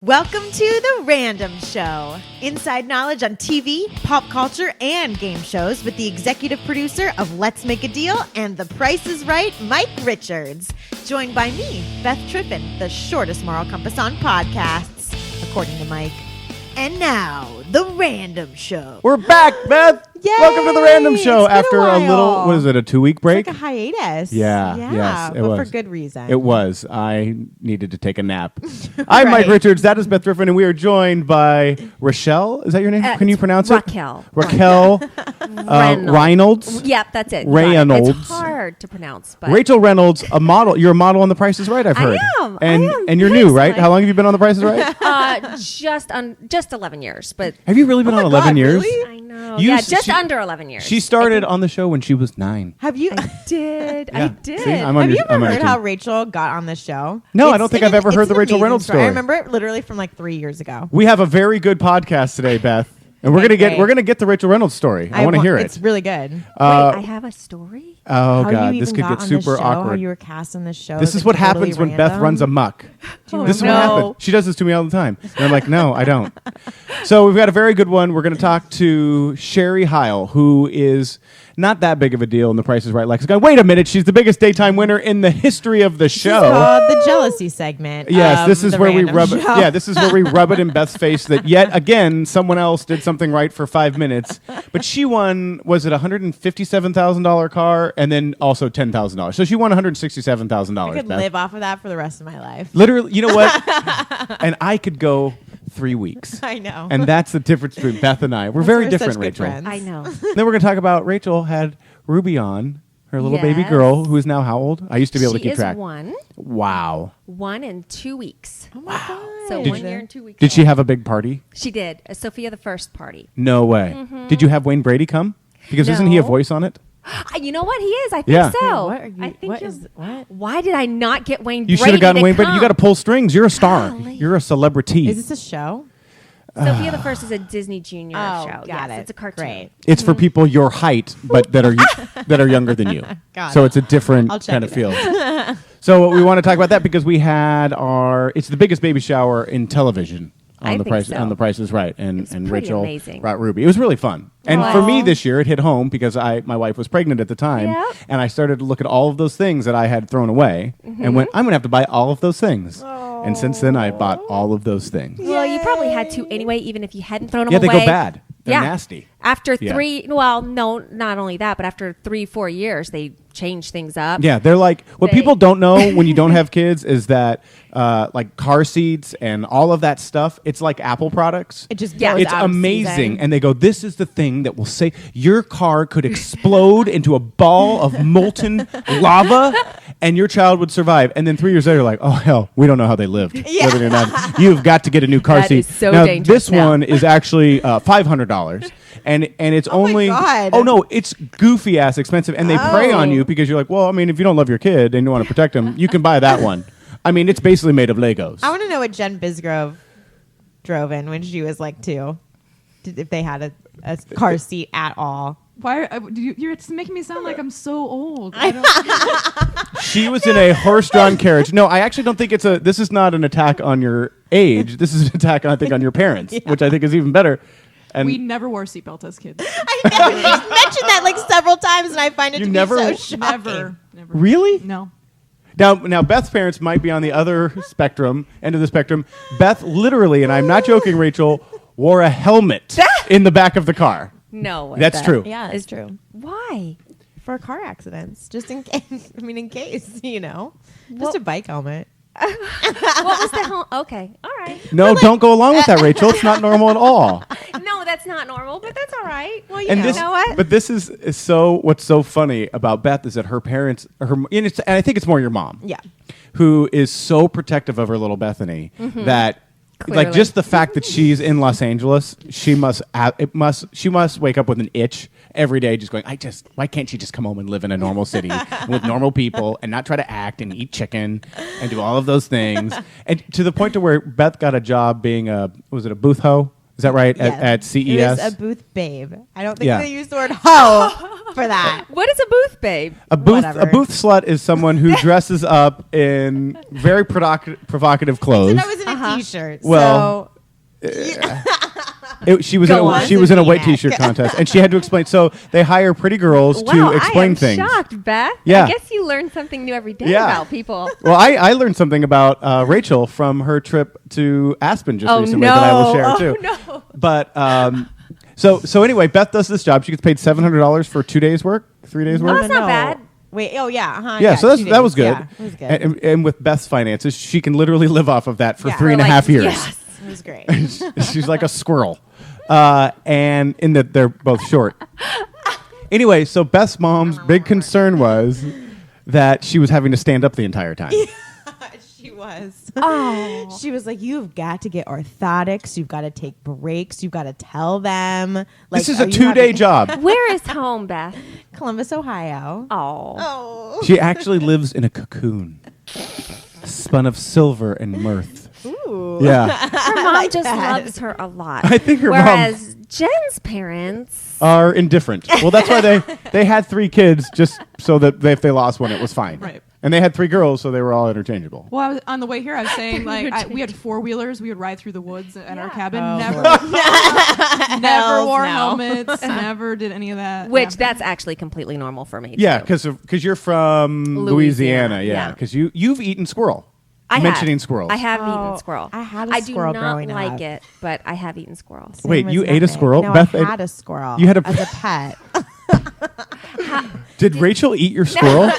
Welcome to The Random Show. Inside knowledge on TV, pop culture, and game shows with the executive producer of Let's Make a Deal and The Price is Right, Mike Richards. Joined by me, Beth Triffin, the shortest moral compass on podcasts, according to Mike. And now, The Random Show. We're back, Beth. Yay! Welcome to The Random Show. It's been After a little, what is it, a 2-week break? It's like a hiatus. Yeah, yes, it but was. for good reason. It was. I needed to take a nap. I'm Mike Richards. That is Beth Griffin, and we are joined by Rochelle. Is that your name? Can you pronounce Raquel. it? Raquel. Reynolds. Yep, that's it. Reynolds. It's hard to pronounce. But Rachel Reynolds, a model. You're a model on The Price is Right, I've heard. I am. And you're new, right? How long have you been on The Price is Right? just 11 years. But Have you really been on 11 years? really? I know. You Yeah, s- just she- under 11 years. She started on the show when she was 9. Have you... I did. Yeah. I did. See, I'm Have you I'm ever on heard your how team. Rachel got on the show? No, I don't think I've ever heard the an Rachel amazing Reynolds story. I remember it literally from like 3 years ago. We have a very good podcast today, Beth, and Okay, great. we're gonna get the Rachel Reynolds story. I want to hear it. It's really good. Wait, I have a story? Oh How God, you this even could got get on the super show, How awkward. you were cast on the show. This is what happens when Beth runs amok. This is what happens. She does this to me all the time. And I'm like, no, I don't. So we've got a very good one. We're going to talk to Sherry Heil, who is not that big of a deal in The Price is Right lexicon. Wait a minute, she's the biggest daytime winner in the history of the show. The jealousy segment. Yes, this is the where we random rub it. show. Yeah, this is where we rub it in Beth's face that yet again someone else did something right for 5 minutes. But she won, was it $157,000 car and then also $10,000. So she won $167,000. I could Beth. live off of that for the rest of my life. Literally, you know what? And I could go 3 weeks. I know. And that's the difference between Beth and I. We're That's very why different, such good Rachel. friends. I know. Then we're going to talk about Rachel had Ruby on, her little baby Yes. girl, who is now how old? I used to be able to keep She is track. 1 Wow. in 2 weeks. Oh my God. So Did 1 you- year and 2 weeks. Did she have a big party? She did. A Sophia the First party. No way. Did you have Wayne Brady come? Because isn't he a No. voice on it? You know what? He is. I think Yeah. so. Wait, what are you? I think What you're- is what? Why did I not get Wayne You Brady should have gotten to Wayne Brady. You come? got to pull strings. You're a star. Golly. You're a celebrity. Is this a show? Sophia the First is a Disney Junior show. got Yes, it. It's a cartoon. Great. It's for people your height, but that are younger than you. Got So it. it's a different I'll check kind of it field. So we want to talk about that because we had it's the biggest baby shower in television on I the think Price so. on The Price is Right, and It's and pretty Rachel amazing. brought Ruby. It was really fun, and for me Aw. this year it hit home because my wife was pregnant at the time, Yep. and I started to look at all of those things that I had thrown away, and went, I'm going to have to buy all of those things. And since then, I bought all of those things. Well, you probably had to anyway, even if you hadn't thrown them Yeah, away. they go bad. They're Yeah. nasty. After Yeah. 3, well, no, not only that, but after 3-4 years, they change things up. Yeah, they're like what They- people don't know when you don't have kids is that like car seats and all of that stuff. It's like Apple products. It just Yeah. goes It's out of amazing, season. and they go, "This is the thing that will say your car could explode into a ball of molten lava, and your child would survive." And then 3 years later, like, "Oh hell, we don't know how they lived living in that. You've got to get a new car That seat." is so now, dangerous this now. one is actually $500, and it's Oh my only God. oh no, it's goofy ass expensive, and they prey on Oh. you because you're like, well, I mean, if you don't love your kid and you want to protect him, you can buy that one. I mean, it's basically made of Legos. I want to know what Jen Bisgrove drove in when she was like 2. If they had a car seat at all. Why you're it's making me sound like I'm so old. I don't, She was in a horse-drawn carriage. No, I actually don't think this is not an attack on your age. This is an attack, I think, on your parents, which I think is even better. And we never wore seatbelts as kids. I know. She's mentioned that like several times, and I find it You to never- be so shocking. Never. really? No. Now, Beth's parents might be on the other end of the spectrum. Beth literally, and I'm not joking, Rachel, wore a helmet in the back of the car. No. That's true. Yeah, it's true. Why? For car accidents, just in case. I mean, in case, you know, just Well- a bike helmet. What was the hell? Okay. All right. No, don't go along with that, Rachel. It's not normal at all. No, that's not normal, but that's all right. Well, And know. this, You know what? but this is so. What's so funny about Beth is that her parents, and I think it's more your mom, Yeah. who is so protective of her little Bethany that. Like Clearly. just the fact that she's in Los Angeles, she must wake up with an itch every day, just going, why can't she just come home and live in a normal city with normal people and not try to act and eat chicken and do all of those things, and to the point to where Beth got a job being a booth hoe Is that right? Yes. At CES? It was a booth babe. I don't think Yeah. they used the word hoe for that. What is a booth babe? A booth Whatever. slut is someone who dresses up in very provocative So clothes. that was in a t-shirt. Well, she was Go on. in a white V-neck. t-shirt contest, and she had to explain. So they hire pretty girls Wow, to explain I am things. shocked, Beth. Yeah. I guess you learn something new every day Yeah. about people. Well, I learned something about Rachel from her trip to Aspen just recently that I will share too. No. But so anyway, Beth does this job. She gets paid $700 for 2 days work, 3 days work. that's not bad. Wait, oh yeah, uh-huh, Yeah, so 2 that was days. good. Yeah, it was good. And with Beth's finances, she can literally live off of that for Yeah. 3.5 years. Yes. It was great. She's like a squirrel. And in that they're both short. Anyway, so Beth's mom's big concern was that she was having to stand up the entire time. She was. Oh. She was like, "You've got to get orthotics. You've got to take breaks. You've got to tell them." Like, This is are a you 2-day having- job. Where is home, Beth? Columbus, Ohio. Oh. Oh. She actually lives in a cocoon, spun of silver and mirth. Ooh. Yeah. Her mom just that. loves her a lot. I think her mom- Whereas Jen's parents. Are indifferent. Well, that's why they had 3 kids just so that if they lost one, it was fine. Right. And they had 3 girls, so they were all interchangeable. Well, I was, on the way here, I was saying we had 4-wheelers. We would ride through the woods at our cabin. Oh, never Hells wore no. helmets. Never did any of that. Which Yeah. that's actually completely normal for me. Yeah, too. because you're from Louisiana. Yeah, yeah. because you've eaten squirrel. I Mentioning have. squirrels. I have Oh, eaten squirrel. I had a squirrel do not growing like up. it, but I have eaten squirrels. Wait, Same you as ate a nothing. squirrel? No, Beth I ate- had a squirrel. You had a- as a pet. Did Rachel eat your squirrel?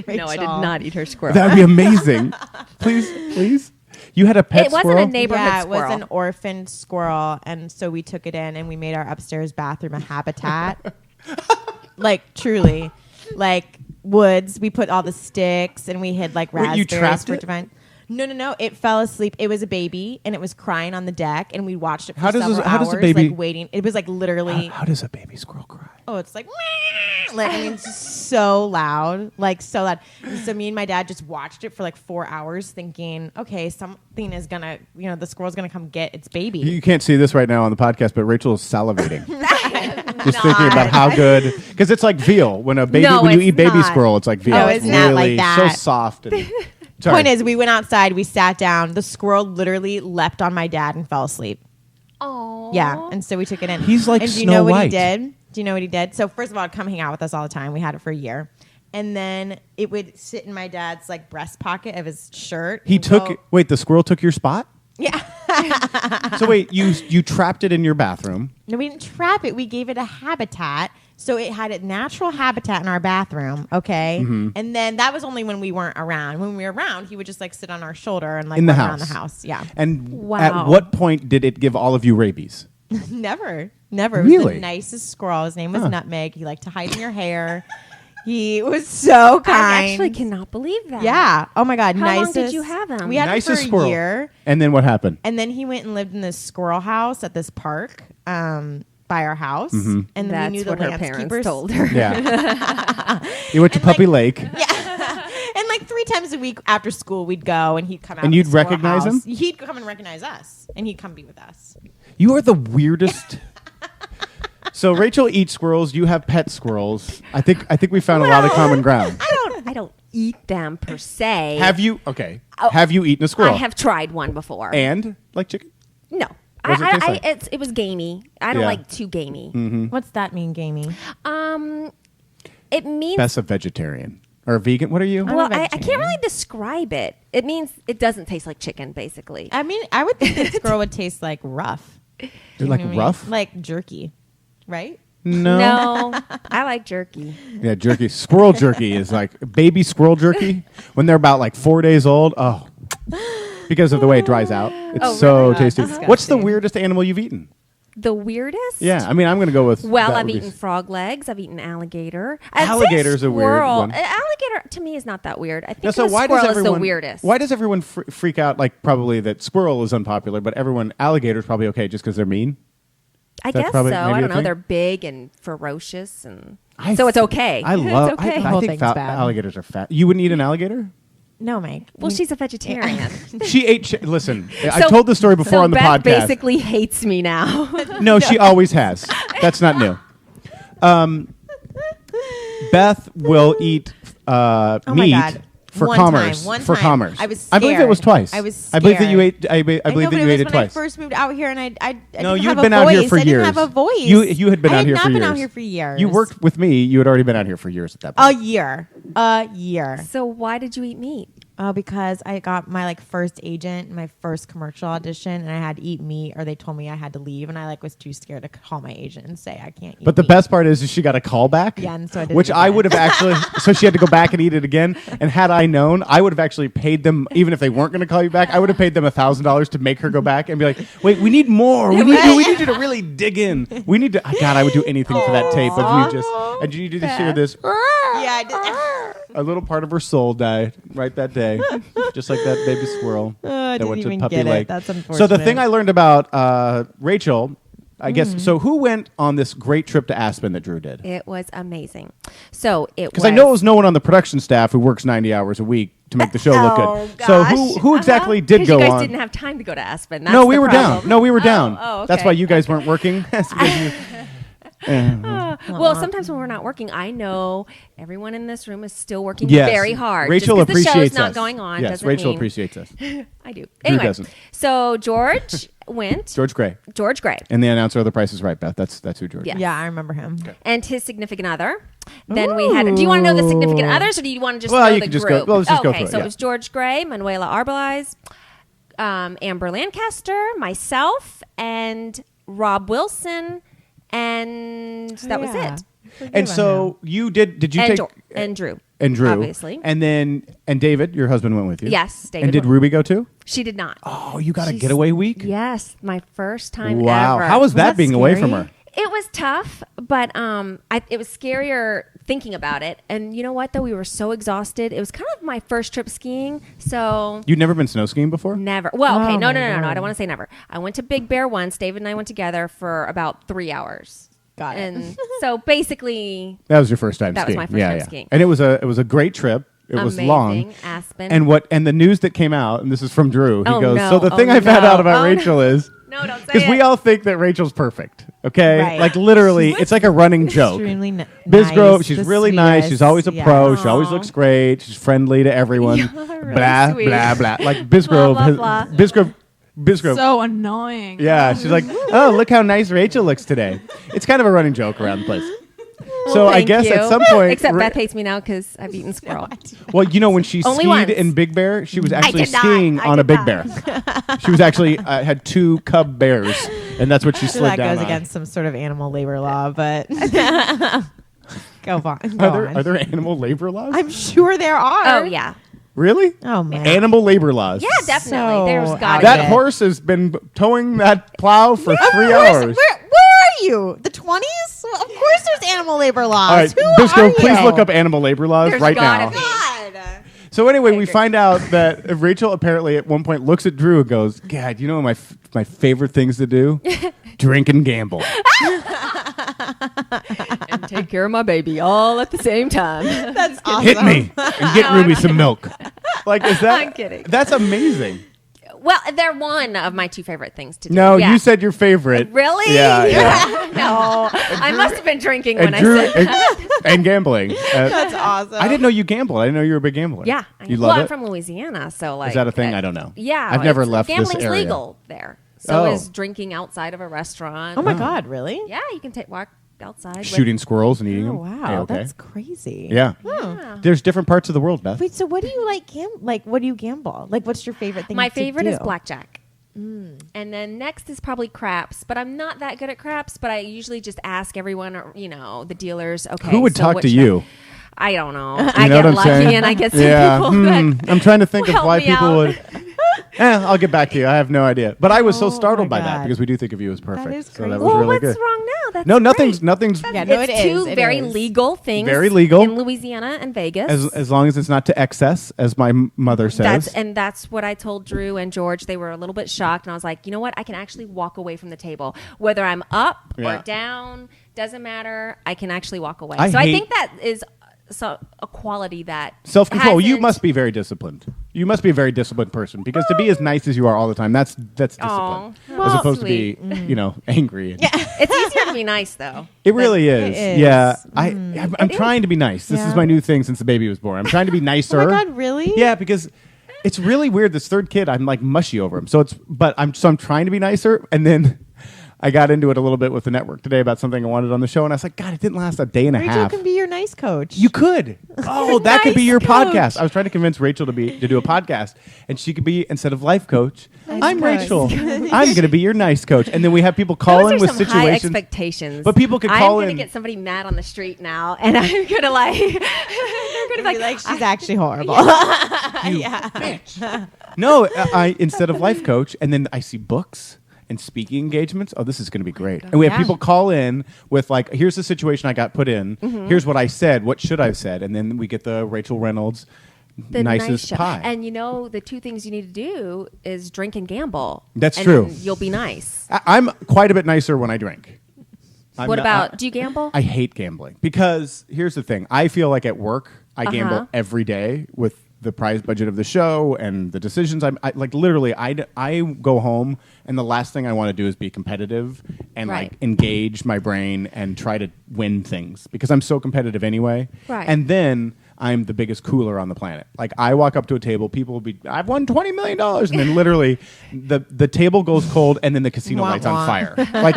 No, I did not eat her squirrel. That'd be amazing. Please. You had a pet It wasn't squirrel? a neighborhood Yeah, it squirrel. was an orphaned squirrel, and so we took it in and we made our upstairs bathroom a habitat. Like truly, like woods. We put all the sticks and we hid like Wait, you raspberries trapped for it? divine. No. It fell asleep. It was a baby and it was crying on the deck, and we watched it for How does several how does hours, a baby like waiting. It was like literally. how does a baby squirrel cry? Oh, it's like, like I mean, it's so loud, like so loud. And so me and my dad just watched it for like 4 hours, thinking, okay, something is gonna, the squirrel's gonna come get its baby. You can't see this right now on the podcast, but Rachel is salivating. Just thinking about how good, because it's like veal. When a baby, No, when you it's eat baby not. squirrel, it's like veal. No, it's it's not really like that. so soft. And, sorry. Point is, we went outside, we sat down. The squirrel literally leapt on my dad and fell asleep. Oh. Yeah, and so we took it in. He's like and do you Snow know what White. he did? Do you know what he did? So first of all, it'd come hang out with us all the time. We had it for a year, and then it would sit in my dad's like breast pocket of his shirt. He and took go- wait, the squirrel took your spot? Yeah. So wait, you trapped it in your bathroom. No, we didn't trap it. We gave it a habitat. So it had a natural habitat in our bathroom, okay? Mm-hmm. And then that was only when we weren't around. When we were around, he would just like sit on our shoulder and like In the run house. around the house. Yeah. And Wow. at what point did it give all of you rabies? Never. It was Really? the nicest squirrel. His name was Nutmeg. He liked to hide in your hair. He was so kind. I actually cannot believe that. Yeah. Oh my God. How long nicest. did you have him? We had Nicest him for squirrel. a year. And then what happened? And then he went and lived in this squirrel house at this park by our house. And then That's we knew what the her parents landskeepers told her. Yeah. You went to Puppy Lake. And like 3 times a week after school, we'd go and he'd come out. And of you'd the squirrel recognize house. him? He'd come and recognize us, and he'd come be with us. You are the weirdest. So Rachel eats squirrels. You have pet squirrels. I think we found a lot of common ground. I don't eat them per se. Have you? Okay. Oh, Have you eaten a squirrel? I have tried one before. And like chicken? No. What does it taste like? It was gamey. I don't Yeah. like too gamey. What's that mean, gamey? It means Best a vegetarian or a vegan. What are you? well, I can't vegetarian. really describe it. It means it doesn't taste like chicken, basically. I mean, I would think that squirrel would taste like rough. You're like You know what I mean? rough? Like jerky, right? No. I like jerky. Yeah, jerky. Squirrel jerky is like baby squirrel jerky when they're about like 4 days old. Oh, because of the way it dries out. It's Oh, so really? tasty. Disgusting. What's the weirdest animal you've eaten? The weirdest? Yeah, I mean, I'm going to go with. Well, that I've would be eaten frog legs. I've eaten alligator. I'd say Alligator's a weird squirrel. one. Alligator to me is not that weird. I think Now, so the why squirrel does is everyone? the weirdest. Why does everyone freak out? Like probably that squirrel is unpopular, but alligator's probably okay just because they're mean. I That's guess so. probably maybe I a don't know. thing? They're big and ferocious, and I so it's th- okay. I love. It's okay. The whole I think thing's bad. alligators are fat. You wouldn't eat an alligator? No, Mike. Well, she's a vegetarian. She ate. Listen, I told the story before so on the Beth podcast. basically hates me now. No, she always has. That's not new. Beth will eat my meat God. for One commerce. time, one for time. commerce. I was I believe it scared. was twice. I was I believe that you scared. ate. I believe that you ate it when twice. I first moved out here, and I No, didn't you have had a been out here voice. for I years. didn't have a voice. You had been out here for I had not been years. out here for years. You worked with me. You had already been out here for years at that point. A year. So why did you eat meat? Because I got my first agent, my first commercial audition, and I had to eat meat, or they told me I had to leave, and I was too scared to call my agent and say I can't eat But the meat. best part is she got a call back. Yeah, and so I did it which I again. would have actually. So she had to go back and eat it again. And had I known, I would have actually paid them, even if they weren't going to call you back. I would have paid them $1,000 to make her go back and be like, "Wait, we need more. We need you to really dig in. We need to." God, I would do anything for that tape of you just. And you need to hear this. Yeah, I did. A little part of her soul died right that day, just like that baby squirrel I that didn't went to even Puppy get it. Lake. That's unfortunate. So the thing I learned about Rachel, I guess. So who went on this great trip to Aspen that Drew did? It was amazing. So it was. Because I know it was no one on the production staff who works 90 hours a week to make the show look Oh, good. So gosh. who exactly did 'Cause go you guys on? didn't have time to go to Aspen. That's No, we the were problem. down. No, we were down. Oh, okay. That's why you guys weren't working. That's because you- Well, sometimes when we're not working, I know everyone in this room is still working Yes. very hard. Rachel Just 'cause the appreciates show's not us. going on Yes, doesn't Rachel mean appreciates us. I do. Anyway, doesn't. so George went. George Gray. George Gray. And the announcer of The Price is Right, Beth. That's who George Yeah. is. Yeah, I remember him. And his significant other. Then we had. Do you want to know the significant others, or do you want to just Well, know you the can just group? go- well, let's just go okay, through it, so yeah. it was George Gray, Manuela Arbeliz, Amber Lancaster, myself, and Rob Wilson, and that was yeah. it. And so you did you And, take and Drew. and Drew obviously. and David, your husband, went with you. Yes, David And did went. Ruby go too? She did not. Oh, you got a She's- getaway week. Yes, my first time Wow, ever. how was that that being away from scary? her? It was tough, but it was scarier thinking about it. And you know what, though? We were so exhausted. It was kind of my first trip skiing, so You'd never been snow skiing before? never. Well, okay, Oh, no. my I God. don't want to say never. I went to Big Bear once. David and I went together for about 3 hours. Got it. And so basically, That was your first time That was skiing. my first time skiing. And it was a great trip. It was amazing. long. Aspen. And the news that came out, and this is from Drew. He Oh, goes, no. "So the thing Oh, I found no. out about Oh, Rachel is no, don't say because we it. all think that Rachel's perfect. Okay, Right. like literally, it's like a running joke. Extremely Bisgrove, nice, she's the really nice. She's sweetest. always a Yeah. pro. She always Aw. looks great. She's friendly to everyone. You're really blah sweet. blah blah. Like Bisgrove, Blah, blah, blah. Bisgrove. So annoying. Yeah, she's like, "Oh, look how nice Rachel looks today." It's kind of a running joke around the place. Well, So I thank guess you. at some point, Except Beth hates me now because I've eaten squirrel. well, you know, when she Only skied once. in Big Bear, she was actually did not. skiing I on a did Big not. Bear. She was actually had 2 cub bears, and that's what she So slid that down goes on. against some sort of animal labor law, but go on. Are there animal labor laws? I'm sure there are. Oh yeah, Really? Oh man. Animal labor laws. yeah, definitely. So There's got out to That of horse has been towing that plow for 3 Where hours. are you? The 20s? Of course there's animal labor laws. All right, Who Bisco, are please you? look up animal labor laws There's right gotta now. be. God. So anyway, we agree. find out that Rachel apparently at one point looks at Drew and goes, "God, you know my my favorite things to do? Drink and gamble." and take care of my baby all at the same time. That's awesome. Hit me and get Ruby some milk. Like, is that? I'm kidding. That's amazing. Well, they're one of my 2 favorite things to do. No, Yeah. you said your favorite. Really? Yeah, yeah. No, I must have been drinking And when Drew I said that. and gambling. That's awesome. I didn't know you gambled. I didn't know you were a big gambler. Yeah, you well, love I'm it. from Louisiana, so like Is that a thing? I don't know. Yeah, I've never it's- left this gambling's area. legal there. So Oh. is drinking outside of a restaurant. Oh my God, really? Yeah, you can walk outside. with- Shooting squirrels and eating Oh them. wow, Hey, okay. that's crazy. Yeah. Yeah. There's different parts of the world, Beth. Wait, so what do you like what do you gamble? Like what's your favorite thing My to favorite do? is blackjack. And then next is probably craps, but I'm not that good at craps. But I usually just ask everyone, or the dealers. Okay, Who would so talk which to you? I don't know. You I know get what I'm lucky saying? and I get some Yeah. people that I'm trying to think of help why me people out. would. I'll get back to you. I have no idea. But I was so Oh, startled my by that God. because we do think of you as perfect. is So that crazy. was Well, really what's good. wrong now? That's No, nothing's great. nothing's Yeah, no, it's it is. two It very is. legal things. Very legal. in Louisiana and Vegas. as long as it's not to excess, as my mother says. That's what I told Drew and George. They were a little bit shocked, and I was like, you know what? I can actually walk away from the table, whether I'm up Yeah. or down. Doesn't matter. I can actually walk away. I so I hate- think that is a quality that Self-control. You hasn't- must be very disciplined. You must be a very disciplined person because to be as nice as you are all the time, that's discipline. Aw, as well, opposed sweet. to be, angry. And It's easier to be nice though. It really is. is. Yeah. I'm trying to be nice. This is Yeah. my new thing since the baby was born. I'm trying to be nicer. Oh my God, really? Yeah, because it's really weird. This third kid, I'm like mushy over him. So I'm trying to be nicer, and then I got into it a little bit with the network today about something I wanted on the show, and I was like, God, it didn't last a day and a Rachel half. can be your nice coach. You could. Oh, that could be Nice your coach. podcast. I was trying to convince Rachel to do a podcast, and she could be, instead of life coach, I'm coach. Rachel. I'm going to be your nice coach, and then we have people call Those in are with some high situations. expectations. But people could call I'm in. gonna get somebody mad on the street now, and I'm gonna like. They're gonna Be be like, she's actually horrible. No, I instead of life coach, and then I see books and speaking engagements. Oh, this is going to be great. And we have Yeah. people call in with like, here's the situation I got put in. Here's what I said. What should I have said? And then we get the Rachel Reynolds the nicest nice show. pie. And the 2 things you need to do is drink and gamble. That's and true. You'll be nice. I'm quite a bit nicer when I drink. What about? Do you gamble? I hate gambling because here's the thing. I feel like at work I gamble every day with the prize budget of the show and the decisions. I like literally. I go home and the last thing I want to do is be competitive and Right. like engage my brain and try to win things because I'm so competitive anyway. Right. And then I'm the biggest cooler on the planet. Like I walk up to a table, people will be, I've won $20 million, and then literally the table goes cold, and then the casino Wah, lights wah. on fire. Like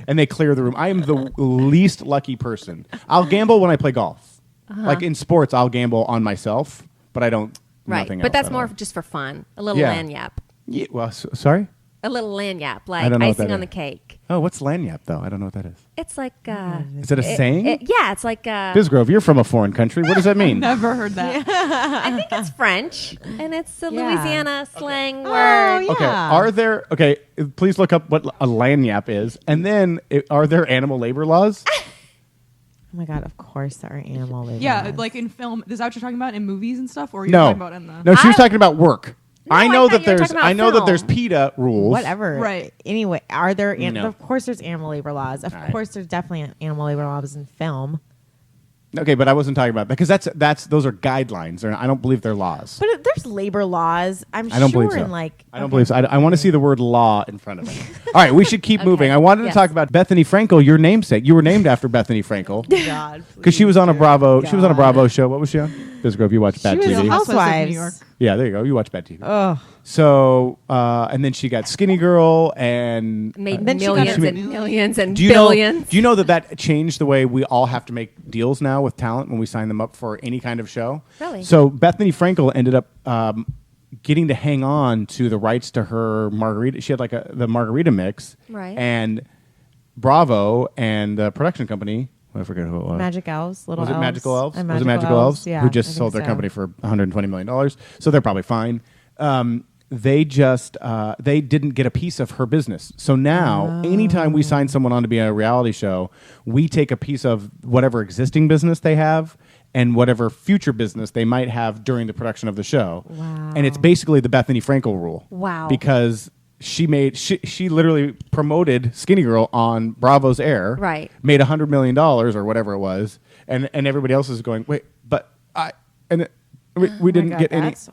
and they clear the room. I am the least lucky person. I'll gamble when I play golf. Like in sports, I'll gamble on myself, but I don't. Right. Nothing But else that's at more all. just for fun. A little Yeah. lanyap. Yeah, well, sorry. A little lanyap, I like don't know what icing that on the is. cake. Oh, what's lanyap though? I don't know what that is. It's like. Is it a saying? Yeah, it's like. Bizgrove, you're from a foreign country. What does that mean? Never heard that. I think it's French, and it's a Yeah. Louisiana slang Oh, word. yeah. Okay. Are there? Okay. Please look up what a lanyap is, and then are there animal labor laws? Oh my God, of course there are animal labor Yeah, laws. like in film. Is that what you're talking about in movies and stuff, or are you No. talking about in the? No, she was I- talking about work. No, I I know thought that you were there's. talking about I know that there's film. PETA rules. Whatever. Right. Anyway, are there? No. Of course, there's animal labor laws. Of All right. course, there's definitely animal labor laws in film. Okay, but I wasn't talking about that because that's those are guidelines. I don't believe they're laws. But there's labor laws. I'm I don't sure believe so. in like. I don't believe so. I want to see the word law in front of it. All right, we should keep moving. I wanted to Yes. talk about Bethany Frankel, your namesake. You were named after Bethany Frankel God, because she was on a please, Bravo. dear She was on a God. Bravo show. What was she on? Bisgrove, you watch Bad was TV. a Housewives of Housewives. New York. Yeah, there you go. You watch Bad TV. Oh, So, and then she got Skinny Girl and Made Then she got millions her- and millions and Do you billions. do you know that changed the way we all have to make deals now with talent when we sign them up for any kind of show? Really? So Bethany Frankel ended up getting to hang on to the rights to her margarita. She had like the margarita mix, Right. And Bravo and the production company. I forget who it was. Magic Elves, little Was it elves. Magical Elves? And Was it Magical Elves? Yeah, Who just I think sold their so. company for $120 million. So they're probably fine. They just they didn't get a piece of her business. So now, anytime we sign someone on to be on a reality show, we take a piece of whatever existing business they have and whatever future business they might have during the production of the show. Wow. And it's basically the Bethany Frankel rule. Wow. Because she literally promoted Skinny Girl on Bravo's air. Right. Made $100 million or whatever it was, and everybody else is going, wait, but we didn't God, get any. that's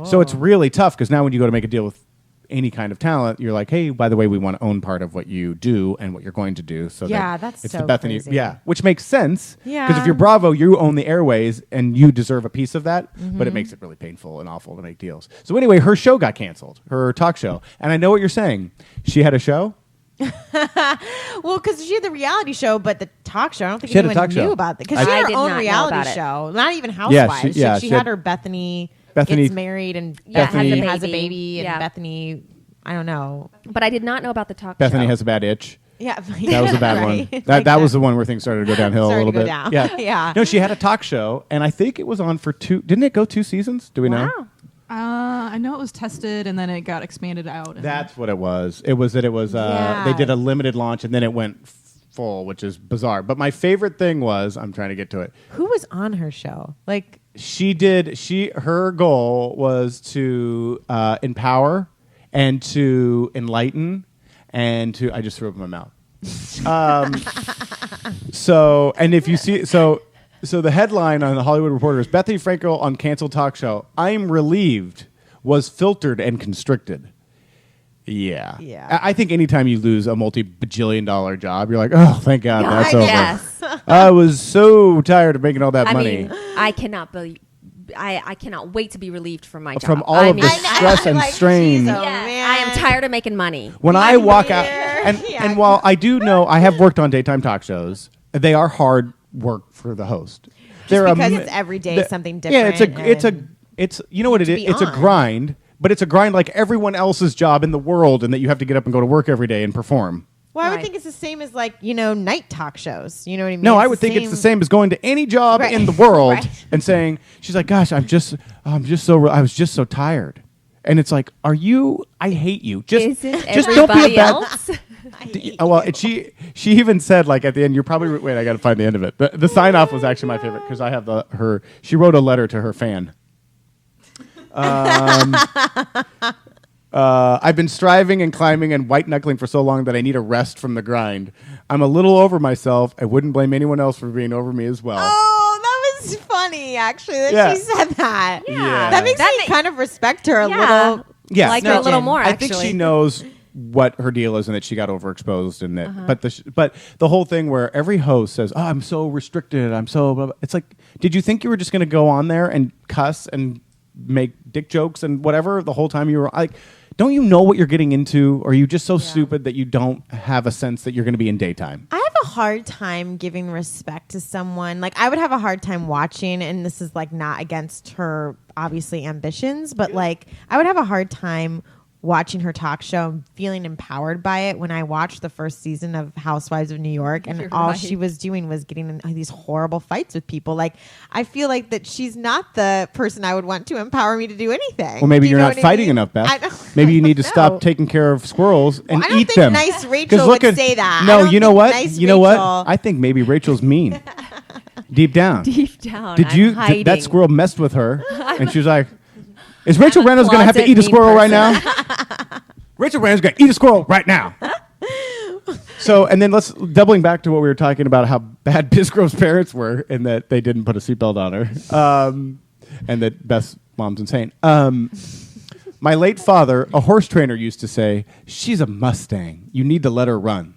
So it's really tough because now when you go to make a deal with any kind of talent, you're like, hey, by the way, we want to own part of what you do and what you're going to do. So Yeah, that that's it's so the Bethany, crazy. yeah, which makes sense. Yeah. Because if you're Bravo, you own the airways and you deserve a piece of that. But it Mm-hmm. makes it really painful and awful to make deals. So anyway, her show got canceled, her talk show, and I know what you're saying. She had a show. Well, because she had the reality show, but the talk show, I don't think She had a anyone talk show. knew about that. Because I she had did her not own know reality about it. show, not even Yeah, Housewives. she she had had her Bethany Bethany- gets married and Yeah, Bethany- has a baby, and Yeah. Bethany, I don't know. But I did not know about the talk Bethany show. has a bad itch. Yeah, That was a bad right. one. Like That was the one where things started to go downhill a Started little to go bit. down. Yeah, Yeah. No, she had a talk show, and I think it was on for didn't it go 2 seasons? Do we know? Wow. I know it was tested and then it got expanded out. And That's what it was. It was that it was Yeah. they did a limited launch and then it went full, which is bizarre. But my favorite thing was I'm trying to get to it. Who was on her show? Like, Her goal was to empower and to enlighten and to I just threw up in my mouth. So and if you see So the headline on the Hollywood Reporter is Bethany Frankel on canceled talk show. I'm relieved was filtered and constricted. Yeah. I think anytime you lose a multi-bajillion-dollar job, you're like, oh, thank God, that's over. Yes. I was so tired of making all that I money. mean, I cannot believe. I cannot wait to be relieved from my job. From all of the stress and strain. geez, I am tired of making money. When I walk out, and while I do know I have worked on daytime talk shows, they are hard work for the host. Because it's every day something different. Yeah, it's you know what it is? It's a grind, but it's a grind like everyone else's job in the world, and that you have to get up and go to work every day and perform. Well, I would think it's the same as night talk shows. You know what I mean? No, I would think it's the same as going to any job in the world and saying, she's like, gosh, I was just so tired. And it's like, I hate you. Just don't be a bad. Else? Well, she even said at the end, wait, I got to find the end of it. The sign off was actually my favorite because I have she wrote a letter to her fan. I've been striving and climbing and white-knuckling for so long that I need a rest from the grind. I'm a little over myself. I wouldn't blame anyone else for being over me as well. Oh, that was funny, actually, that she said that. Yeah. That makes me kind of respect her a little. Yeah. Like her a little more, actually. I think she knows what her deal is and that she got overexposed and that. But the whole thing where every host says, "Oh, I'm so restricted. I'm so." Blah, blah. It's like, did you think you were just going to go on there and cuss and make dick jokes and whatever the whole time you were like? Don't you know what you're getting into? Or are you just so stupid that you don't have a sense that you're going to be in daytime? I have a hard time giving respect to someone. I would have a hard time watching, and this is not against her obviously ambitions, but I would have a hard time watching her talk show and feeling empowered by it when I watched the first season of Housewives of New York, and all she was doing was getting in these horrible fights with people. I feel like that she's not the person I would want to empower me to do anything. Well, maybe you're not fighting enough, Beth. Maybe you need to stop taking care of squirrels and I don't eat think them. Nice Rachel would say that. No, you know what? I think maybe Rachel's mean. Deep down. Deep down. Did that squirrel messed with her? And she was like, is Rachel Reynolds going to have to eat a squirrel right now? Rachel Reynolds going to eat a squirrel right now. So, and then doubling back to what we were talking about, how bad Bisgrove's parents were and that they didn't put a seatbelt on her. And that Beth's mom's insane. My late father, a horse trainer, used to say, she's a Mustang. You need to let her run.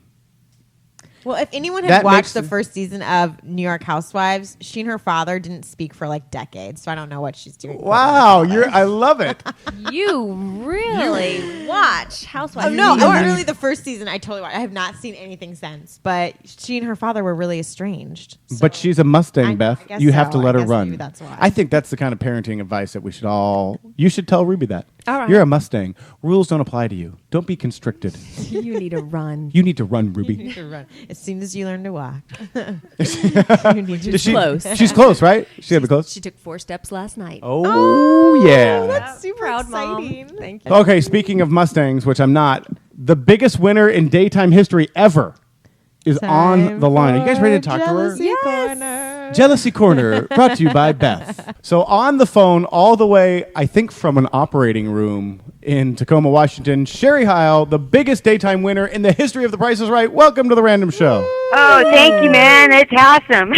Well, if anyone had watched the first season of New York Housewives, she and her father didn't speak for decades, so I don't know what she's doing. Wow, I love it. You really watch Housewives? Oh no, literally the first season I totally watched. I have not seen anything since, but she and her father were really estranged. So. But she's a Mustang, Beth. You have to let her run. Maybe that's why. I think that's the kind of parenting advice that we should all. You should tell Ruby that. All right. You're a Mustang. Rules don't apply to you. Don't be constricted. You need to run. You need to run, Ruby. You need to run. As soon as you learn to walk. She's close. She's close, right? She had the close. She took 4 steps last night. Oh yeah. That's super Proud exciting. Mom. Thank you. Okay, speaking of Mustangs, which I'm not, the biggest winner in daytime history ever is on the line. Are you guys ready to talk to her? Corner. Jealousy Corner, brought to you by Beth. So on the phone, all the way, I think from an operating room in Tacoma, Washington, Sherry Heil, the biggest daytime winner in the history of The Price is Right. Welcome to The Random Show. Oh, thank you, man. It's awesome.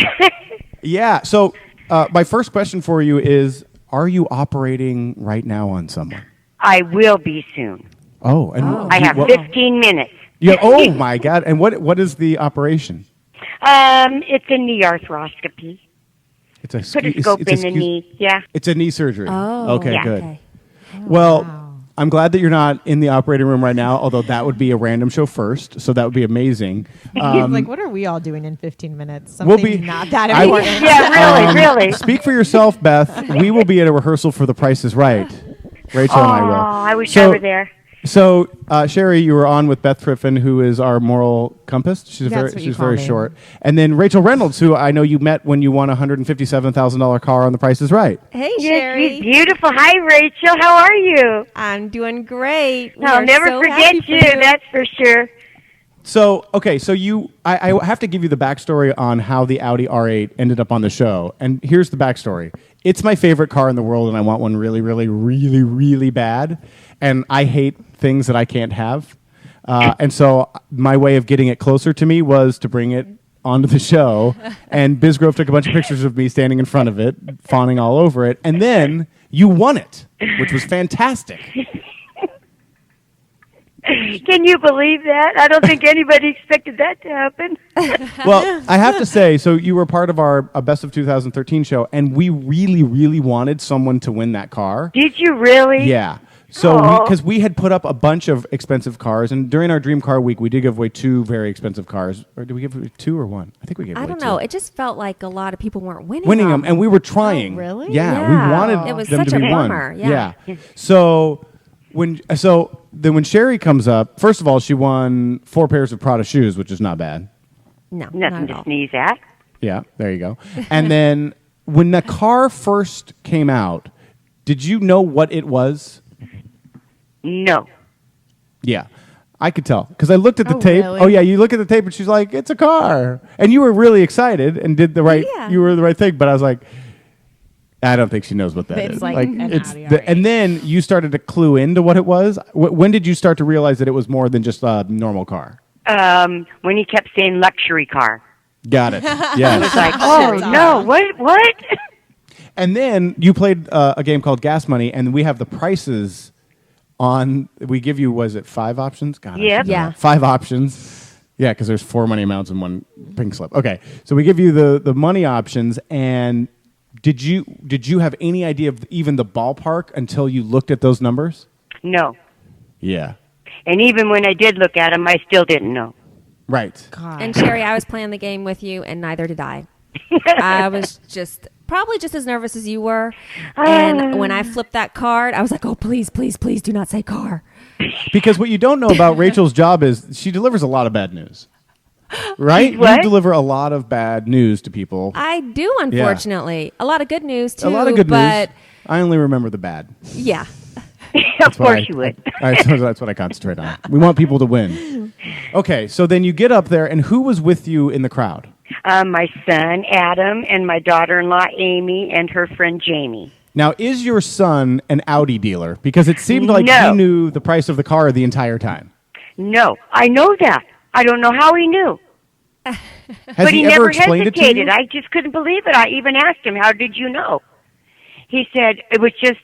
Yeah. So my first question for you is, are you operating right now on someone? I will be soon. Oh. And I have 15 minutes. Yeah. Oh, my God. And what is the operation? It's a knee arthroscopy. It's a Put a scope in the knee. Yeah. It's a knee surgery. Oh. Okay, Yeah. good. Okay. Well, I'm glad that you're not in the operating room right now, although that would be a random show first, so that would be amazing. What are we all doing in 15 minutes? Something not that I- important. Yeah, really. Speak for yourself, Beth. We will be at a rehearsal for The Price is Right. Rachel and I will. I wish I were there. So, Sherry, you were on with Beth Triffin, who is our moral compass. She's That's what you she's call very me. short. And then Rachel Reynolds, who I know you met when you won a $157,000 car on The Price is Right. Hey, Yes, Sherry. she's beautiful. Hi, Rachel. How are you? I'm doing great. We I'll are never so forget happy for you. That's for sure. So, okay, so I have to give you the backstory on how the Audi R8 ended up on the show. And here's the backstory. It's my favorite car in the world, and I want one really, really, really, really bad. And I hate things that I can't have. And so my way of getting it closer to me was to bring it onto the show, and Bisgrove took a bunch of pictures of me standing in front of it, fawning all over it, and then you won it, which was fantastic. Can you believe that? I don't think anybody expected that to happen. Well, I have to say, so you were part of our Best of 2013 show, and we really, really wanted someone to win that car. Did you really? Yeah. So, Aw. because we had put up a bunch of expensive cars, and during our Dream Car Week, we did give away 2 very expensive cars. Or did we give away 2 or 1? I think we gave away I 2. don't know. It just felt like a lot of people weren't Winning them, and we were trying. Oh, really? Yeah, Yeah. we wanted It was them such to a be won. bummer, yeah. So then when Sherry comes up, first of all, she won 4 pairs of Prada shoes, which is not bad. No, not Nothing at to all. sneeze at. Yeah, there you go. And then when the car first came out, did you know what it was? No. Yeah, I could tell because I looked at the Oh, tape. really? Oh yeah, you look at the tape and she's like, "It's a car," and you were really excited and did the right. Yeah. You were the right thing, but I was like, I don't think she knows what that It's is. like an it's Audi R8. and then you started to clue into what it was. When did you start to realize that it was more than just a normal car? When he kept saying luxury car. Got it. It's Yes. like, oh, no, what? And then you played a game called Gas Money, and we have the prices on. We give you, was it 5 options? God, I Yep. should know Yeah. that. 5 options. Yeah, because there's 4 money amounts and 1 pink slip. Okay, so we give you the money options, and did you have any idea of even the ballpark until you looked at those numbers? No. Yeah. And even when I did look at him, I still didn't know. Right. God. And Sherry, I was playing the game with you, and neither did I. I was probably just as nervous as you were. And when I flipped that card, I was like, "Oh, please, please, please, do not say car." Because what you don't know about Rachel's job is she delivers a lot of bad news. Right? What? You deliver a lot of bad news to people. I do, unfortunately. A lot of good news too. A lot of good but news. I only remember the bad. yeah, Of course you would. So that's what I concentrate on. We want people to win. Okay, so then you get up there, and who was with you in the crowd? My son, Adam, and my daughter-in-law, Amy, and her friend, Jamie. Now, is your son an Audi dealer? Because it seemed like No. he knew the price of the car the entire time. No, I know that. I don't know how he knew. Has But he ever never explained it to hesitated. you? I just couldn't believe it. I even asked him, how did you know? He said, it was just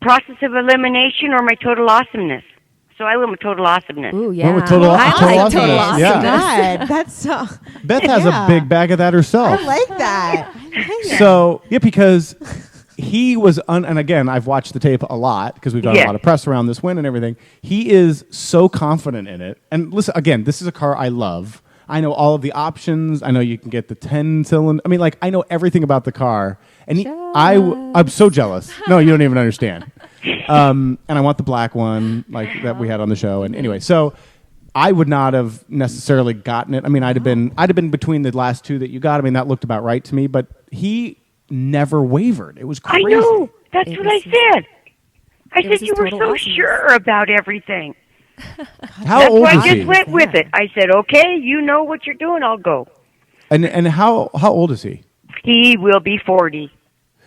process of elimination or my total awesomeness. So I went with total awesomeness. ooh, yeah. Went with total I total like total awesomeness. Yeah. God, that's so. Beth has Yeah. a big bag of that herself. I like that. So, yeah, because he was, and again, I've watched the tape a lot because we've done a Yeah. lot of press around this win and everything. He is so confident in it. And listen, again, this is a car I love. I know all of the options. I know you can get the 10-cylinder. I mean, like, I know everything about the car. And I'm so jealous. No, you don't even understand. And I want the black one, like that we had on the show. And anyway, so I would not have necessarily gotten it. I mean, I'd have been between the last 2 that you got. I mean, that looked about right to me. But he never wavered. It was I crazy. know. That's It what I was- said. I it said was you his were total so awesomeness. sure about everything. How That's old why is I just he? went with it. I said, okay, you know what you're doing. I'll go. And how old is he? He will be 40.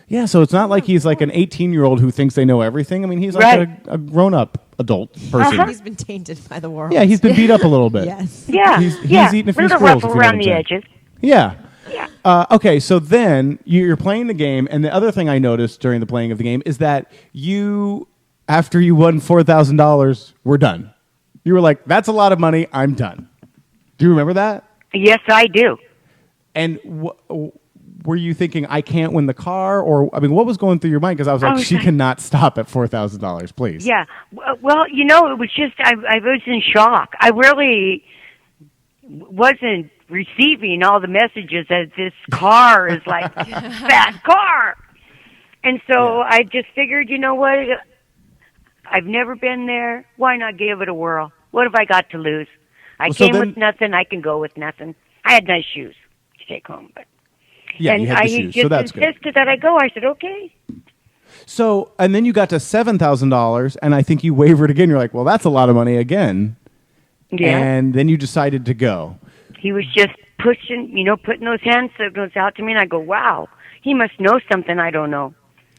Yeah, so it's not like he's like an 18-year-old who thinks they know everything. I mean, he's like Right. a grown-up adult person. He's been tainted by the world. Yeah, he's been beat up a little bit. Yes. Yeah. He's yeah. eaten a few little squirrels, ruffle if you know around what the I'm edges. Yeah. Yeah. Okay, so then you're playing the game, and the other thing I noticed during the playing of the game is that you, after you won $4,000, were done. You were like, that's a lot of money, I'm done. Do you remember that? Yes, I do. And were you thinking, I can't win the car? Or, I mean, what was going through your mind? Because I was like, she cannot stop at $4,000, please. Yeah. Well, you know, it was just, I was in shock. I really wasn't receiving all the messages that this car is like fast car. And so I just figured, you know what? I've never been there. Why not give it a whirl? What have I got to lose? I So came then- with nothing. I can go with nothing. I had nice shoes to take home, but Yeah, and you had the I shoes, just so that's good. insisted that I go. I said, okay. So, and then you got to $7,000, and I think you wavered again. You're like, well, that's a lot of money again. Yeah. And then you decided to go. He was just pushing, putting those hand signals out to me, and I go, wow, he must know something I don't know.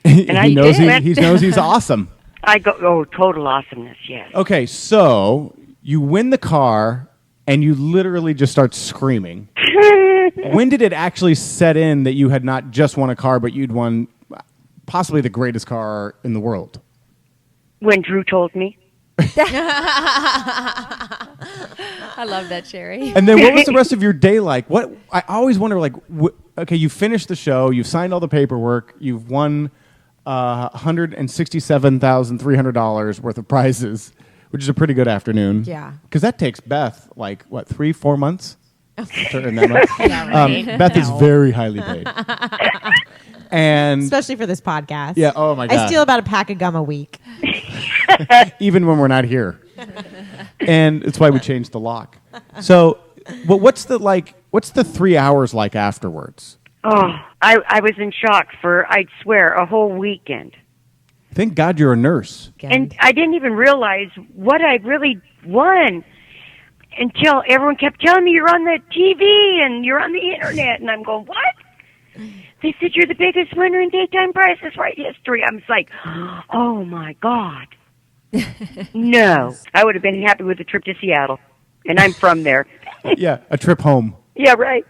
And I he knows did. he knows he's awesome. I go, oh, total awesomeness, yes. Okay, so you win the car, and you literally just start screaming. When did it actually set in that you had not just won a car, but you'd won possibly the greatest car in the world? When Drew told me. I love that, Sherry. And then what was the rest of your day like? What I always wonder, like, okay, you finished the show, you've signed all the paperwork, you've won $167,300 worth of prizes, which is a pretty good afternoon. Yeah. Because that takes Beth, like, what, 3-4 months? To earn that much? Yeah, right. Beth is very highly paid. And Especially for this podcast. yeah, oh my God. I steal about a pack of gum a week. Even when we're not here. And it's why we changed the lock. So, what's the 3 hours like afterwards? Oh, I was in shock for, I'd swear, a whole weekend. Thank God you're a nurse. And I didn't even realize what I really won until everyone kept telling me, you're on the TV and you're on the internet. And I'm going, what? They said, you're the biggest winner in daytime prizes right history. I'm just like, oh, my God. No. I would have been happy with a trip to Seattle. And I'm from there. Yeah, a trip home. Yeah, right.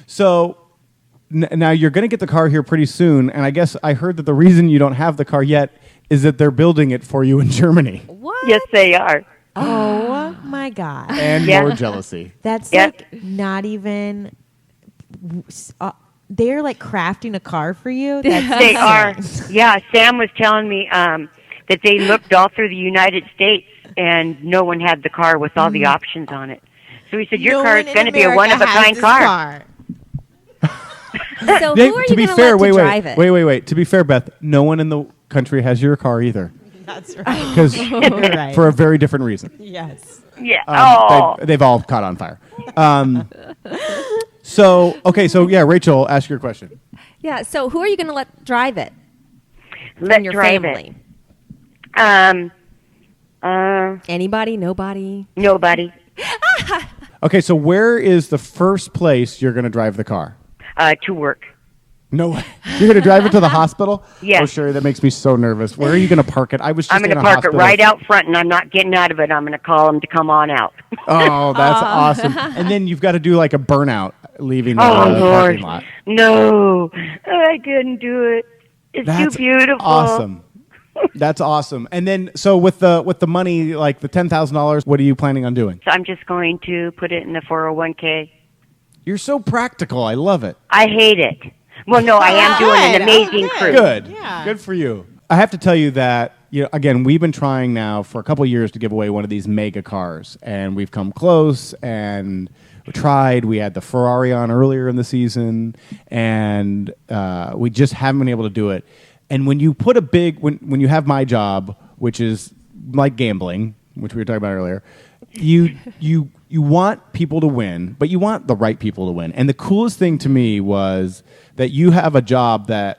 So now you're going to get the car here pretty soon. And I guess I heard that the reason you don't have the car yet is that they're building it for you in Germany. What? Yes, they are. Oh my God. And Yeah. more jealousy. That's Yep. like not even. They're like crafting a car for you. That's They are. insane. Yeah, Sam was telling me that they looked all through the United States and no one had the car with all the options on it. So he said, your No car one is in going to be a America has one-of-a-kind this car. So They- who are to you be going to fair, let to drive it? wait. To be fair, Beth, no one in the country has your car either. That's right. Because Right. for a very different reason. Yes. Yeah. They've all caught on fire. So yeah, Rachel, ask your question. Yeah. So who are you going to let drive it? Let From your drive family? it. Anybody? Nobody? Nobody. Okay, so where is the first place you're going to drive the car? To work. No way. You're going to drive it to the hospital? Yes. Oh, Sherry, that makes me so nervous. Where are you going to park it? I was just I'm going in to a park hospital. it right out front, and I'm not getting out of it. I'm going to call them to come on out. Oh, that's awesome. And then you've got to do like a burnout leaving the Oh, parking Lord. lot. No, I couldn't do it. It's That's too beautiful. awesome. That's awesome. And then, so with the money, like the $10,000, what are you planning on doing? So I'm just going to put it in the 401k. You're so practical. I love it. I hate it. Well, no, I am doing an amazing crew. Good. Yeah. Good for you. I have to tell you that, again, we've been trying now for a couple of years to give away one of these mega cars, and we've come close, and we tried. We had the Ferrari on earlier in the season, and we just haven't been able to do it. And when you put when you have my job, which is like gambling, which we were talking about earlier, you want people to win, but you want the right people to win. And the coolest thing to me was that you have a job that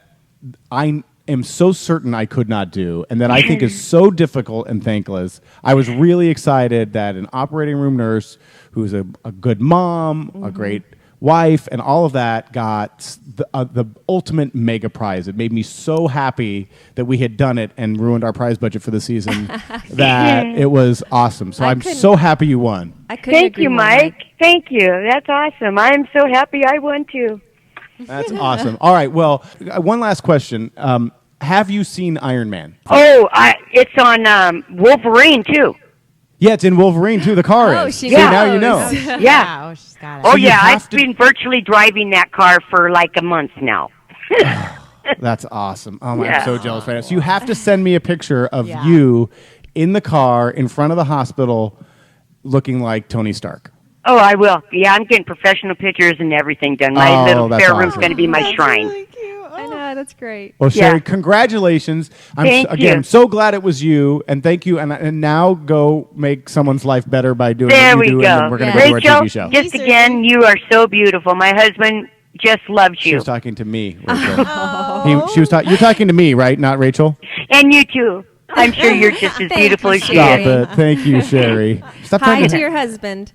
I am so certain I could not do, and that I think is so difficult and thankless. I was really excited that an operating room nurse who's a good mom, a great wife, and all of that got the ultimate mega prize. It made me so happy that we had done it and ruined our prize budget for the season that it was awesome. So I'm so happy you won. I couldn't Thank agree you, more. Mike. Thank you. That's awesome. I'm so happy I won, too. That's awesome. All right, well, one last question. Have you seen Iron Man? Oh, it's on Wolverine, too. Yeah, it's in Wolverine, too. The car Oh, is. she See, now you knows. know. Yeah. Oh, she's got it. Oh, you yeah, have I've to- been virtually driving that car for like a month now. That's awesome. Oh, I'm Yeah. so jealous right now. So you have to send me a picture of Yeah. you in the car in front of the hospital looking like Tony Stark. Oh, I will. Yeah, I'm getting professional pictures and everything done. My Oh, little that's fair room's awesome. going to be my That's shrine. really cute. I know, that's great. Well, Sherry, Yeah. congratulations. Thank you. Again, so glad it was you, and thank you. And now go make someone's life better by doing There what you we do, and go. then we're going Yeah. to go to Rachel, our TV show. just Lisa. again, you are so beautiful. My husband just loves She you. was talking to me, Rachel. You're talking to me, right? Not Rachel? And you, too. I'm sure you're just as Thank beautiful you, as she Stop is. Sherry. it. Thank you, Sherry. Stop Hi talking to your husband.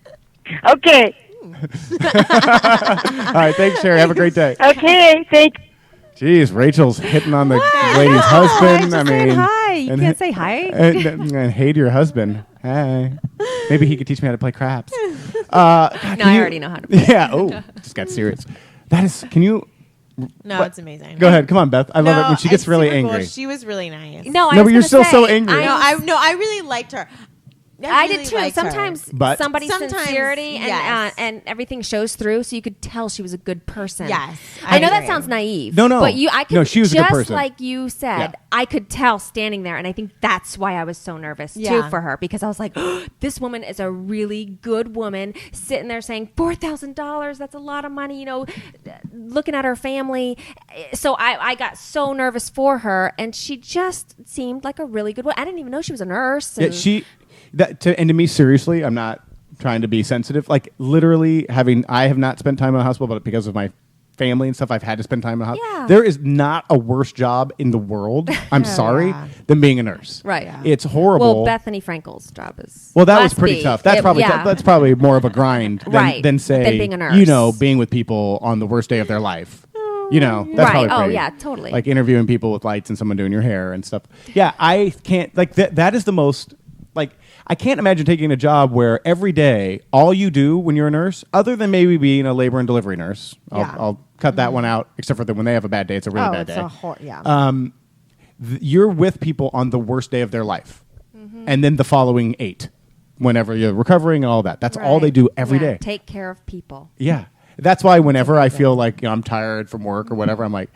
Okay. All right, thanks, Sherry. Have a great day. Okay. Thank Jeez, Rachel's hitting on the lady's husband. I just said hi. You can't say hi. And hate your husband. Hey. Maybe he could teach me how to play craps. I already know how to. Yeah. Oh, just got serious. That is. Can you? No, it's amazing. Go ahead. Come on, Beth. I love it when she gets it's really super cool. angry. She was really nice. No, but you're still so angry. I really liked her. I did too. Sometimes But- somebody's Sometimes, sincerity yes. and everything shows through, so you could tell she was a good person. Yes, I know that agree. sounds naive. No. But I could, No, she was a good just person. like you said, Yeah. I could tell standing there, and I think that's why I was so nervous too Yeah. for her, because I was like, this woman is a really good woman, sitting there saying $4,000. That's a lot of money, looking at her family. So I got so nervous for her, and she just seemed like a really good woman. I didn't even know she was a nurse. Yeah, and to me, seriously, I'm not trying to be sensitive. Like literally, I have not spent time in a hospital, but because of my family and stuff, I've had to spend time in a hospital. Yeah. There is not a worse job in the world. I'm sorry, than being a nurse. Right. Yeah. It's horrible. Well, Bethany Frankel's job is. Well, that was must pretty be. tough. That's probably more of a grind than, Right. than say, Than being a nurse. being with people on the worst day of their life. That's Right. probably Oh, pretty. yeah, totally. Like interviewing people with lights and someone doing your hair and stuff. Yeah, I can't, like, that is the most, like, I can't imagine taking a job where every day all you do when you're a nurse, other than maybe being a labor and delivery nurse, I'll cut that one out, except for when they have a bad day, it's a really bad day. You're with people on the worst day of their life, and then the following 8, whenever you're recovering and all that. That's all they do every day. Take care of people. Yeah. That's why whenever I feel like I'm tired from work or whatever, I'm like,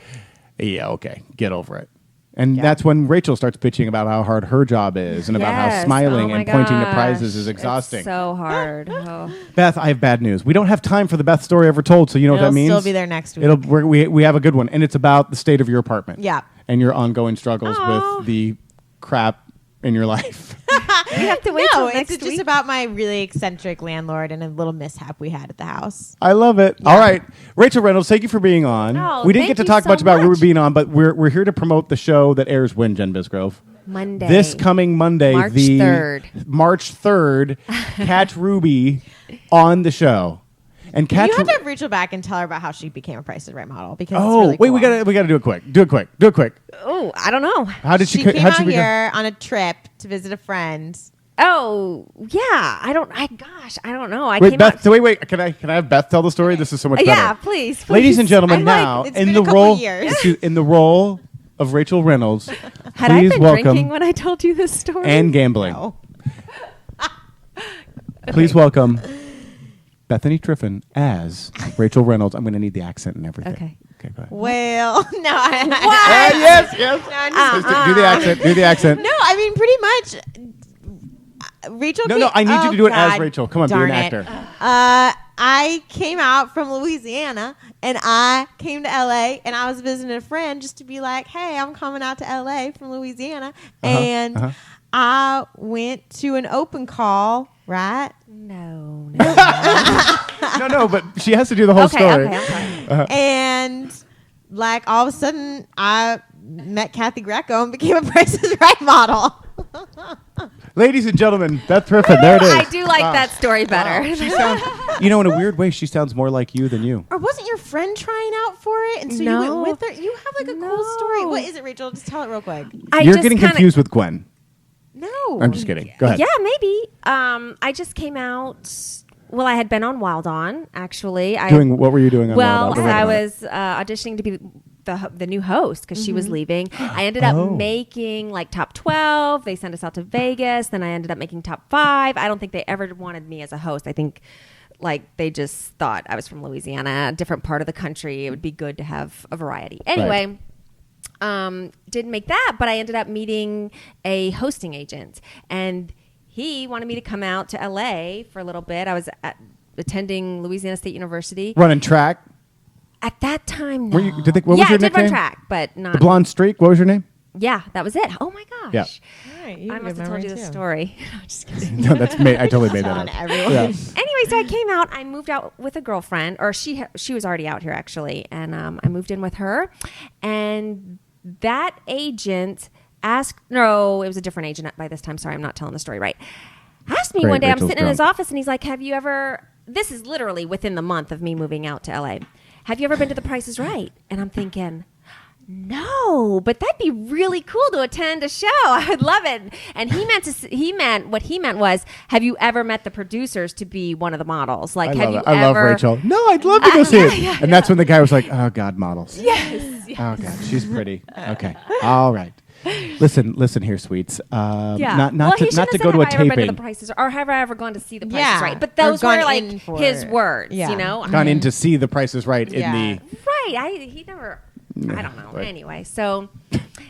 yeah, okay, get over it. And that's when Rachel starts bitching about how hard her job is and about how Yes. smiling Oh my and pointing to gosh. prizes is exhausting. It's so hard. Oh. Beth, I have bad news. We don't have time for the Beth story ever told, so you know what It'll that means? still be there next week. We have a good one, and it's about the state of your apartment. Yeah. And your ongoing struggles with the crap in your life. You have to wait till next it's week. just about my really eccentric landlord and a little mishap we had at the house. I love it. All right. Rachel Reynolds, thank you for being on. Oh, we didn't get thank to you talk so much about much. being on, but we're here to promote the show that airs when, Jen Bisgrove? Monday. This coming Monday, March the 3rd. March 3rd, catch Ruby on the show. And catch You have to have Rachel back and tell her about how she became a Price is Right model because it's Oh, really wait, cool. we gotta do it quick. Do it quick. Oh, I don't know. How did She she? came How'd out she become? here on a trip to visit a friend. Oh, yeah. I don't know. I Wait, came Beth. out. So wait. Can I have Beth tell the story? This is so much better. Yeah, please. Ladies and gentlemen, I'm like, now it's in been the a couple role years. in the role of Rachel Reynolds, Had I please been welcome drinking when I told you this story? and gambling. No. Please welcome Bethany Triffin as Rachel Reynolds. I'm going to need the accent and everything. Okay. Okay, go ahead. Well, no. Yes. Do the accent. No, I mean, pretty much. Rachel. No, I need you to do it as Rachel. Come on, be an darn actor. I came out from Louisiana and I came to LA and I was visiting a friend just to be like, hey, I'm coming out to LA from Louisiana. And I went to an open call, right? No. No, but she has to do the whole story. Okay, I'm sorry. And like all of a sudden I met Kathy Greco and became a Price is Right model. Ladies and gentlemen, Beth Triffin. There it is. I do like that story better. Wow. She sounds, in a weird way, she sounds more like you than you. Or wasn't your friend trying out for it? And so No. you went with her? You have like a cool story. What is it, Rachel? Just tell it real quick. You're getting confused with Gwen. No. I'm just kidding. Go ahead. Yeah, maybe. I just came out. Well, I had been on Wild On, actually. What were you doing on Well, Wild On? I was auditioning to be the new host because she was leaving. I ended up making like top 12. They sent us out to Vegas. Then I ended up making top 5. I don't think they ever wanted me as a host. I think like they just thought I was from Louisiana, a different part of the country. It would be good to have a variety. Anyway. Didn't make that, but I ended up meeting a hosting agent, and he wanted me to come out to LA for a little bit. I was attending Louisiana State University. Running track. At that time, no. What was your I did nickname? run track, but not. The Blonde Streak. What was your name? Yeah, that was it. Oh my gosh. Yeah. All right, you I have must good have told memory, you the too. story. No, just kidding. No, that's me. I totally made that On up. everyone. Yeah. Anyway, so I came out. I moved out with a girlfriend, or she was already out here actually, and I moved in with her, and that agent asked. No, it was a different agent by this time. Sorry, I'm not telling the story right. Asked me Great, one day. Rachel's I'm sitting in his drunk. office, and he's like, "Have you ever?" This is literally within the month of me moving out to LA. Have you ever been to The Price is Right? And I'm thinking, no, but that'd be really cool to attend a show. I would love it. And what he meant was, have you ever met the producers to be one of the models? Like, I love Rachel. No, I'd love to go see it. And that's when the guy was like, oh, God, models. Yes. Oh, God, she's pretty. Okay. All right. Listen here, sweets. Not to go to a taping. Or have I ever gone to see the Price Yeah. is Right? But those were like his it. words, Yeah. you know? Gone in to see the Price is Right in the... Right. He never... I don't know. Right. Anyway, so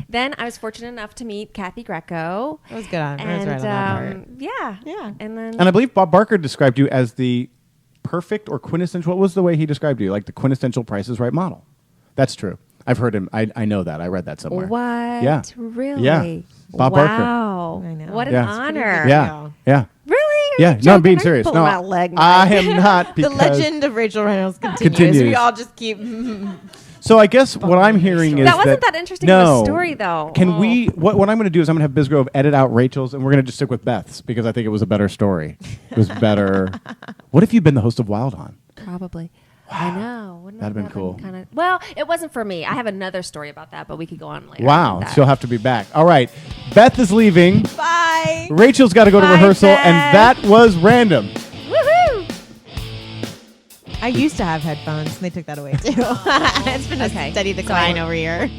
then I was fortunate enough to meet Kathy Greco. It was good on. And It was right on that part. yeah. And And I believe Bob Barker described you as the perfect or quintessential... What was the way he described you? Like the quintessential Price is Right model. That's true. I've heard him. I know that. I read that somewhere. What? Yeah. Really? Yeah. Bob Barker. Wow. I know. What an Yeah. honor. Yeah. Yeah. Really? Are Yeah. you No, I'm joking? being Are you serious. pulling No, out leg, I Mike? am not the because... legend of Rachel Reynolds continues. Continues. We all just keep. So I guess what I'm hearing is That wasn't that interesting of a story, though. Can Oh. we? What I'm going to do is I'm going to have Bisgrove edit out Rachel's, and we're going to just stick with Beth's because I think it was a better story. It was better. What if you'd been the host of Wild On? Probably. I know. Wouldn't That'd have been cool. Kinda, well, it wasn't for me. I have another story about that, but we could go on later. Wow, about that. she'll have to be back. All right, Beth is leaving. Bye. Rachel's got to go to Bye, rehearsal, Beth. and that was random. Woohoo! I used to have headphones, and they took that away too. It's been a steady decline over here.